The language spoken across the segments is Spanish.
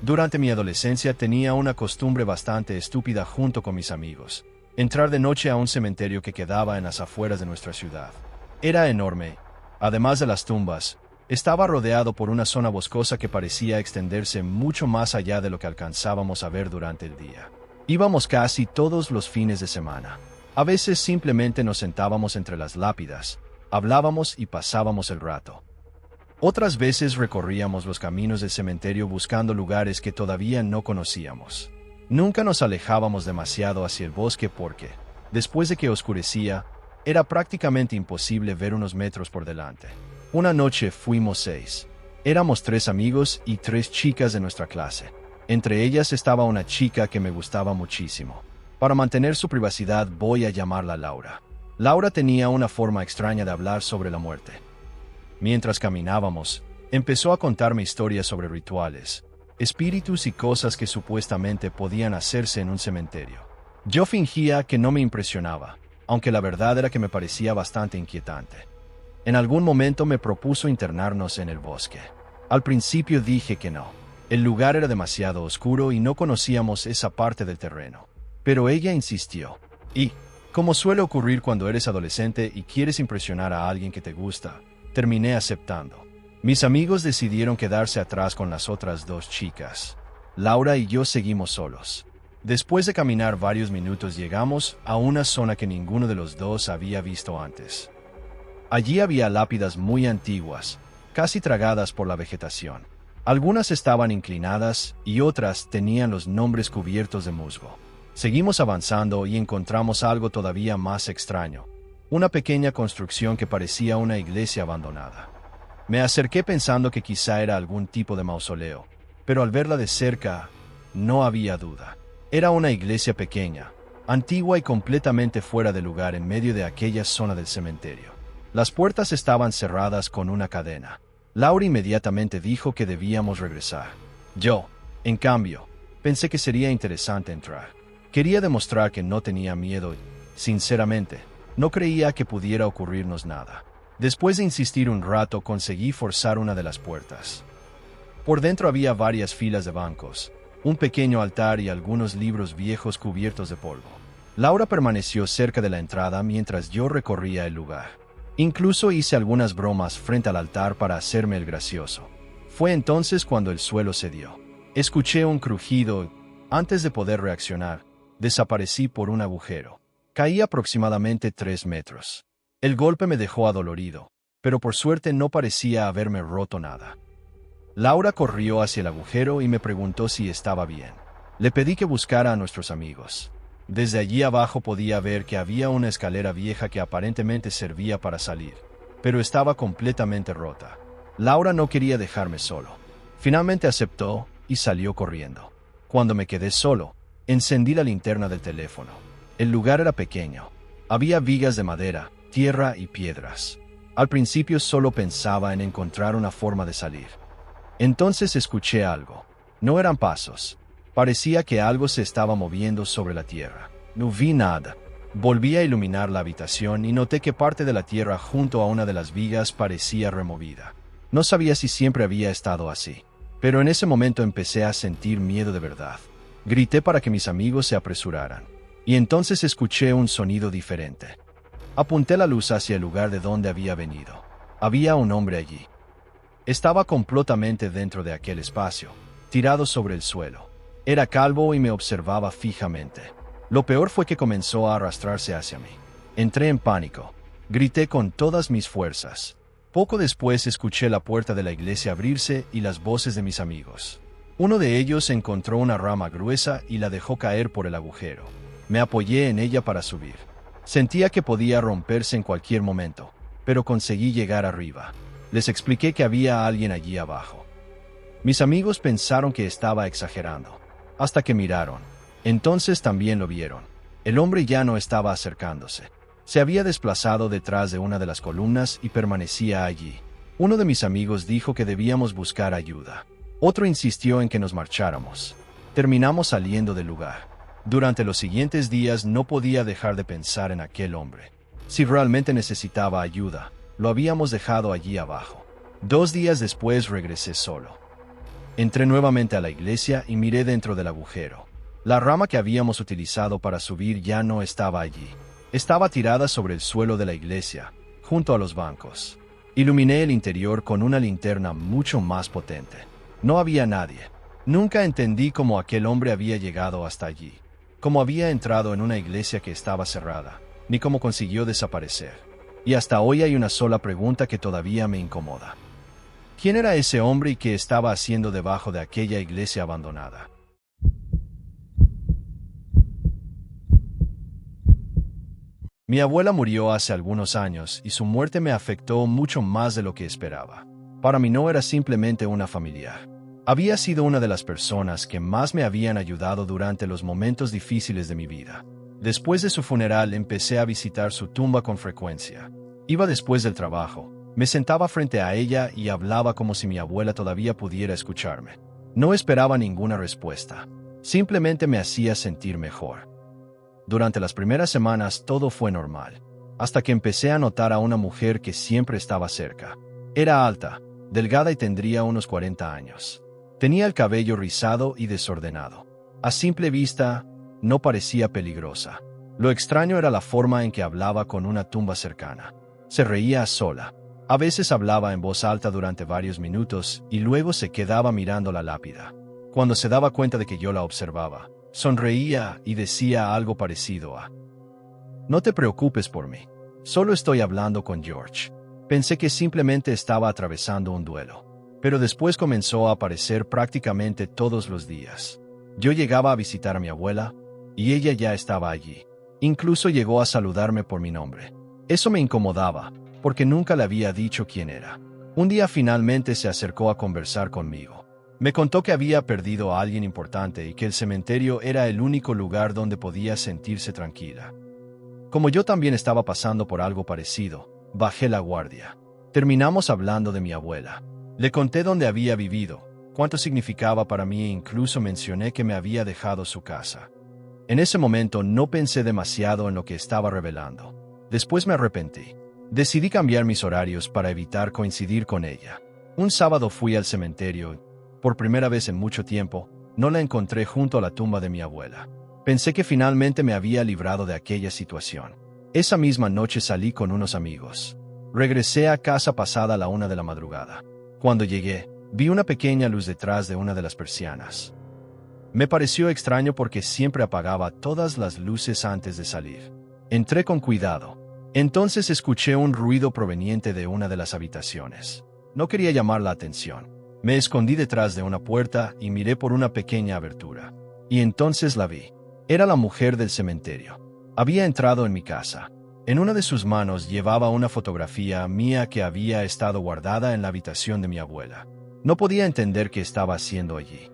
Durante mi adolescencia tenía una costumbre bastante estúpida junto con mis amigos: entrar de noche a un cementerio que quedaba en las afueras de nuestra ciudad. Era enorme. Además de las tumbas, estaba rodeado por una zona boscosa que parecía extenderse mucho más allá de lo que alcanzábamos a ver durante el día. Íbamos casi todos los fines de semana. A veces simplemente nos sentábamos entre las lápidas, hablábamos y pasábamos el rato. Otras veces recorríamos los caminos del cementerio buscando lugares que todavía no conocíamos. Nunca nos alejábamos demasiado hacia el bosque porque, después de que oscurecía, era prácticamente imposible ver unos metros por delante. Una noche fuimos 6. Éramos 3 amigos y 3 chicas de nuestra clase. Entre ellas estaba una chica que me gustaba muchísimo. Para mantener su privacidad voy a llamarla Laura. Laura tenía una forma extraña de hablar sobre la muerte. Mientras caminábamos, empezó a contarme historias sobre rituales, espíritus y cosas que supuestamente podían hacerse en un cementerio. Yo fingía que no me impresionaba, aunque la verdad era que me parecía bastante inquietante. En algún momento me propuso internarnos en el bosque. Al principio dije que no. El lugar era demasiado oscuro y no conocíamos esa parte del terreno. Pero ella insistió. Y, como suele ocurrir cuando eres adolescente y quieres impresionar a alguien que te gusta, terminé aceptando. Mis amigos decidieron quedarse atrás con las otras 2 chicas. Laura y yo seguimos solos. Después de caminar varios minutos llegamos a una zona que ninguno de los dos había visto antes. Allí había lápidas muy antiguas, casi tragadas por la vegetación. Algunas estaban inclinadas y otras tenían los nombres cubiertos de musgo. Seguimos avanzando y encontramos algo todavía más extraño: una pequeña construcción que parecía una iglesia abandonada. Me acerqué pensando que quizá era algún tipo de mausoleo, pero al verla de cerca, no había duda. Era una iglesia pequeña, antigua y completamente fuera de lugar en medio de aquella zona del cementerio. Las puertas estaban cerradas con una cadena. Laura inmediatamente dijo que debíamos regresar. Yo, en cambio, pensé que sería interesante entrar. Quería demostrar que no tenía miedo y, sinceramente, no creía que pudiera ocurrirnos nada. Después de insistir un rato, conseguí forzar una de las puertas. Por dentro había varias filas de bancos, un pequeño altar y algunos libros viejos cubiertos de polvo. Laura permaneció cerca de la entrada mientras yo recorría el lugar. Incluso hice algunas bromas frente al altar para hacerme el gracioso. Fue entonces cuando el suelo cedió. Escuché un crujido y, antes de poder reaccionar, desaparecí por un agujero. Caí aproximadamente 3 metros. El golpe me dejó adolorido, pero por suerte no parecía haberme roto nada. Laura corrió hacia el agujero y me preguntó si estaba bien. Le pedí que buscara a nuestros amigos. Desde allí abajo podía ver que había una escalera vieja que aparentemente servía para salir, pero estaba completamente rota. Laura no quería dejarme solo. Finalmente aceptó y salió corriendo. Cuando me quedé solo, encendí la linterna del teléfono. El lugar era pequeño. Había vigas de madera, tierra y piedras. Al principio solo pensaba en encontrar una forma de salir. Entonces escuché algo. No eran pasos. Parecía que algo se estaba moviendo sobre la tierra. No vi nada. Volví a iluminar la habitación y noté que parte de la tierra junto a una de las vigas parecía removida. No sabía si siempre había estado así, pero en ese momento empecé a sentir miedo de verdad. Grité para que mis amigos se apresuraran. Y entonces escuché un sonido diferente. Apunté la luz hacia el lugar de donde había venido. Había un hombre allí. Estaba completamente dentro de aquel espacio, tirado sobre el suelo. Era calvo y me observaba fijamente. Lo peor fue que comenzó a arrastrarse hacia mí. Entré en pánico. Grité con todas mis fuerzas. Poco después escuché la puerta de la iglesia abrirse y las voces de mis amigos. Uno de ellos encontró una rama gruesa y la dejó caer por el agujero. Me apoyé en ella para subir. Sentía que podía romperse en cualquier momento, pero conseguí llegar arriba. Les expliqué que había alguien allí abajo. Mis amigos pensaron que estaba exagerando, hasta que miraron. Entonces también lo vieron. El hombre ya no estaba acercándose. Se había desplazado detrás de una de las columnas y permanecía allí. Uno de mis amigos dijo que debíamos buscar ayuda. Otro insistió en que nos marcháramos. Terminamos saliendo del lugar. Durante los siguientes días no podía dejar de pensar en aquel hombre. Si realmente necesitaba ayuda, lo habíamos dejado allí abajo. 2 días después regresé solo. Entré nuevamente a la iglesia y miré dentro del agujero. La rama que habíamos utilizado para subir ya no estaba allí. Estaba tirada sobre el suelo de la iglesia, junto a los bancos. Iluminé el interior con una linterna mucho más potente. No había nadie. Nunca entendí cómo aquel hombre había llegado hasta allí, cómo había entrado en una iglesia que estaba cerrada, ni cómo consiguió desaparecer. Y hasta hoy hay una sola pregunta que todavía me incomoda. ¿Quién era ese hombre y qué estaba haciendo debajo de aquella iglesia abandonada? Mi abuela murió hace algunos años y su muerte me afectó mucho más de lo que esperaba. Para mí no era simplemente una familiar. Había sido una de las personas que más me habían ayudado durante los momentos difíciles de mi vida. Después de su funeral empecé a visitar su tumba con frecuencia. Iba después del trabajo, me sentaba frente a ella y hablaba como si mi abuela todavía pudiera escucharme. No esperaba ninguna respuesta. Simplemente me hacía sentir mejor. Durante las primeras semanas todo fue normal, hasta que empecé a notar a una mujer que siempre estaba cerca. Era alta, delgada y tendría unos 40 años. Tenía el cabello rizado y desordenado. A simple vista, no parecía peligrosa. Lo extraño era la forma en que hablaba con una tumba cercana. Se reía sola. A veces hablaba en voz alta durante varios minutos y luego se quedaba mirando la lápida. Cuando se daba cuenta de que yo la observaba, sonreía y decía algo parecido a: «No te preocupes por mí. Solo estoy hablando con George». Pensé que simplemente estaba atravesando un duelo. Pero después comenzó a aparecer prácticamente todos los días. Yo llegaba a visitar a mi abuela, y ella ya estaba allí. Incluso llegó a saludarme por mi nombre. Eso me incomodaba, porque nunca le había dicho quién era. Un día finalmente se acercó a conversar conmigo. Me contó que había perdido a alguien importante y que el cementerio era el único lugar donde podía sentirse tranquila. Como yo también estaba pasando por algo parecido, bajé la guardia. Terminamos hablando de mi abuela. Le conté dónde había vivido, cuánto significaba para mí e incluso mencioné que me había dejado su casa. En ese momento no pensé demasiado en lo que estaba revelando. Después me arrepentí. Decidí cambiar mis horarios para evitar coincidir con ella. Un sábado fui al cementerio. Por primera vez en mucho tiempo, no la encontré junto a la tumba de mi abuela. Pensé que finalmente me había librado de aquella situación. Esa misma noche salí con unos amigos. Regresé a casa pasada la 1 de la madrugada. Cuando llegué, vi una pequeña luz detrás de una de las persianas. Me pareció extraño porque siempre apagaba todas las luces antes de salir. Entré con cuidado. Entonces escuché un ruido proveniente de una de las habitaciones. No quería llamar la atención. Me escondí detrás de una puerta y miré por una pequeña abertura. Y entonces la vi. Era la mujer del cementerio. Había entrado en mi casa. En una de sus manos llevaba una fotografía mía que había estado guardada en la habitación de mi abuela. No podía entender qué estaba haciendo allí.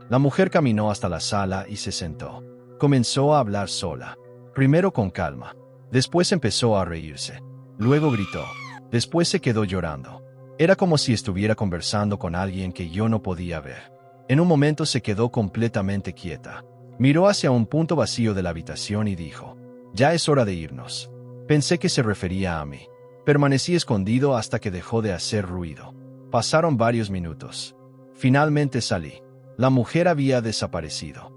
La mujer caminó hasta la sala y se sentó. Comenzó a hablar sola. Primero con calma. Después empezó a reírse. Luego gritó. Después se quedó llorando. Era como si estuviera conversando con alguien que yo no podía ver. En un momento se quedó completamente quieta. Miró hacia un punto vacío de la habitación y dijo: «Ya es hora de irnos». Pensé que se refería a mí. Permanecí escondido hasta que dejó de hacer ruido. Pasaron varios minutos. Finalmente salí. La mujer había desaparecido.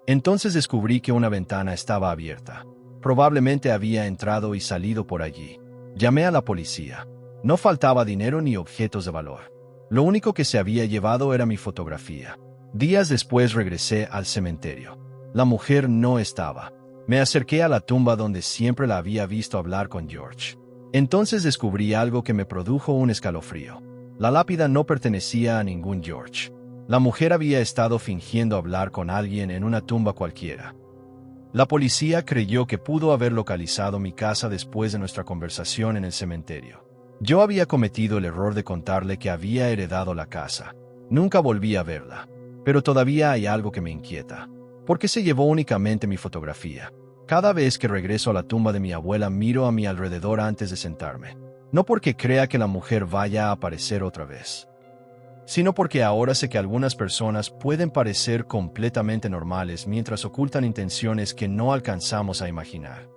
Entonces descubrí que una ventana estaba abierta. Probablemente había entrado y salido por allí. Llamé a la policía. No faltaba dinero ni objetos de valor. Lo único que se había llevado era mi fotografía. Días después regresé al cementerio. La mujer no estaba. Me acerqué a la tumba donde siempre la había visto hablar con George. Entonces descubrí algo que me produjo un escalofrío. La lápida no pertenecía a ningún George. La mujer había estado fingiendo hablar con alguien en una tumba cualquiera. La policía creyó que pudo haber localizado mi casa después de nuestra conversación en el cementerio. Yo había cometido el error de contarle que había heredado la casa. Nunca volví a verla. Pero todavía hay algo que me inquieta. ¿Por qué se llevó únicamente mi fotografía? Cada vez que regreso a la tumba de mi abuela miro a mi alrededor antes de sentarme. No porque crea que la mujer vaya a aparecer otra vez, sino porque ahora sé que algunas personas pueden parecer completamente normales mientras ocultan intenciones que no alcanzamos a imaginar.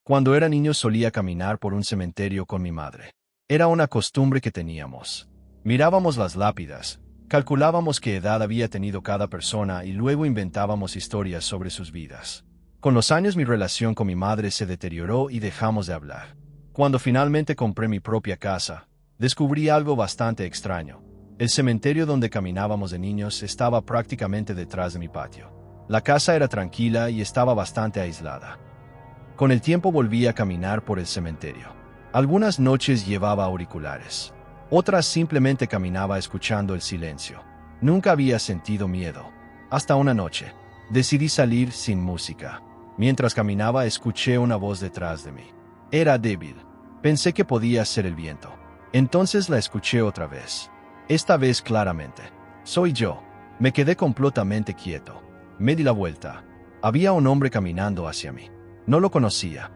Cuando era niño solía caminar por un cementerio con mi madre. Era una costumbre que teníamos. Mirábamos las lápidas, calculábamos qué edad había tenido cada persona y luego inventábamos historias sobre sus vidas. Con los años mi relación con mi madre se deterioró y dejamos de hablar. Cuando finalmente compré mi propia casa, descubrí algo bastante extraño. El cementerio donde caminábamos de niños estaba prácticamente detrás de mi patio. La casa era tranquila y estaba bastante aislada. Con el tiempo volví a caminar por el cementerio. Algunas noches llevaba auriculares. Otras simplemente caminaba escuchando el silencio. Nunca había sentido miedo. Hasta una noche. Decidí salir sin música. Mientras caminaba escuché una voz detrás de mí. Era débil. Pensé que podía ser el viento. Entonces la escuché otra vez. Esta vez claramente. Soy yo. Me quedé completamente quieto. Me di la vuelta. Había un hombre caminando hacia mí. No lo conocía.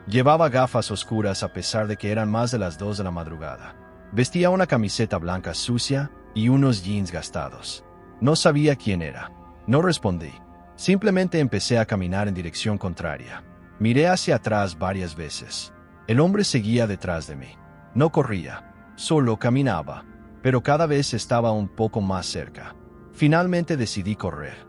Llevaba gafas oscuras a pesar de que eran más de las 2 de la madrugada. Vestía una camiseta blanca sucia y unos jeans gastados. No sabía quién era. No respondí. Simplemente empecé a caminar en dirección contraria. Miré hacia atrás varias veces. El hombre seguía detrás de mí. No corría, solo caminaba, pero cada vez estaba un poco más cerca. Finalmente decidí correr.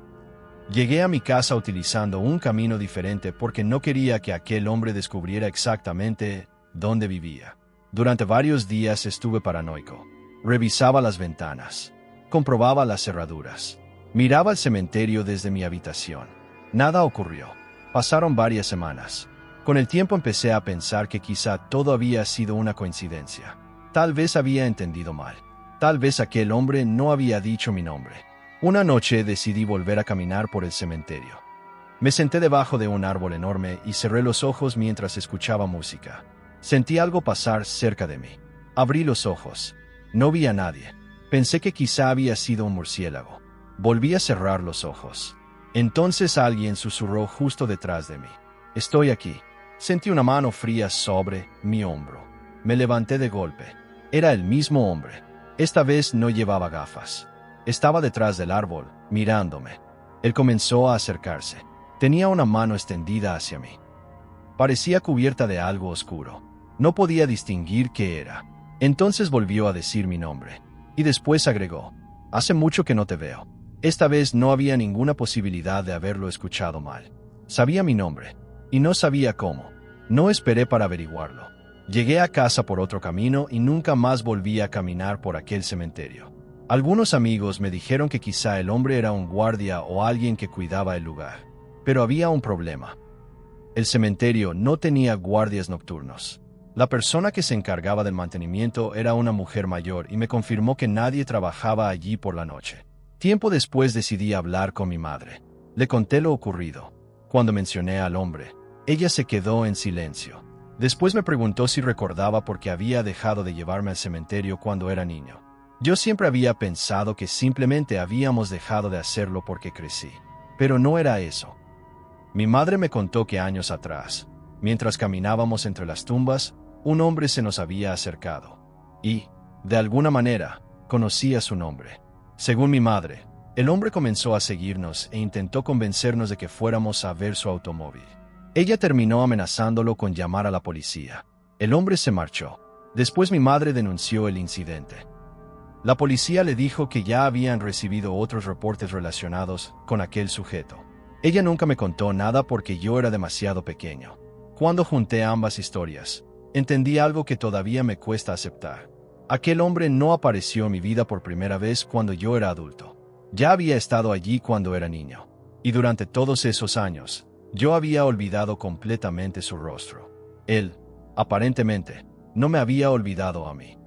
Llegué a mi casa utilizando un camino diferente porque no quería que aquel hombre descubriera exactamente dónde vivía. Durante varios días estuve paranoico. Revisaba las ventanas. Comprobaba las cerraduras. Miraba el cementerio desde mi habitación. Nada ocurrió. Pasaron varias semanas. Con el tiempo empecé a pensar que quizá todo había sido una coincidencia. Tal vez había entendido mal. Tal vez aquel hombre no había dicho mi nombre. Una noche decidí volver a caminar por el cementerio. Me senté debajo de un árbol enorme y cerré los ojos mientras escuchaba música. Sentí algo pasar cerca de mí. Abrí los ojos. No vi a nadie. Pensé que quizá había sido un murciélago. Volví a cerrar los ojos. Entonces alguien susurró justo detrás de mí. Estoy aquí. Sentí una mano fría sobre mi hombro. Me levanté de golpe. Era el mismo hombre. Esta vez no llevaba gafas. Estaba detrás del árbol, mirándome. Él comenzó a acercarse. Tenía una mano extendida hacia mí. Parecía cubierta de algo oscuro. No podía distinguir qué era. Entonces volvió a decir mi nombre. Y después agregó, hace mucho que no te veo. Esta vez no había ninguna posibilidad de haberlo escuchado mal. Sabía mi nombre. Y no sabía cómo. No esperé para averiguarlo. Llegué a casa por otro camino y nunca más volví a caminar por aquel cementerio. Algunos amigos me dijeron que quizá el hombre era un guardia o alguien que cuidaba el lugar. Pero había un problema. El cementerio no tenía guardias nocturnos. La persona que se encargaba del mantenimiento era una mujer mayor y me confirmó que nadie trabajaba allí por la noche. Tiempo después decidí hablar con mi madre. Le conté lo ocurrido. Cuando mencioné al hombre, ella se quedó en silencio. Después me preguntó si recordaba por qué había dejado de llevarme al cementerio cuando era niño. Yo siempre había pensado que simplemente habíamos dejado de hacerlo porque crecí. Pero no era eso. Mi madre me contó que años atrás, mientras caminábamos entre las tumbas, un hombre se nos había acercado. Y, de alguna manera, conocía su nombre. Según mi madre, el hombre comenzó a seguirnos e intentó convencernos de que fuéramos a ver su automóvil. Ella terminó amenazándolo con llamar a la policía. El hombre se marchó. Después mi madre denunció el incidente. La policía le dijo que ya habían recibido otros reportes relacionados con aquel sujeto. Ella nunca me contó nada porque yo era demasiado pequeño. Cuando junté ambas historias, entendí algo que todavía me cuesta aceptar. Aquel hombre no apareció en mi vida por primera vez cuando yo era adulto. Ya había estado allí cuando era niño. Y durante todos esos años, yo había olvidado completamente su rostro. Él, aparentemente, no me había olvidado a mí.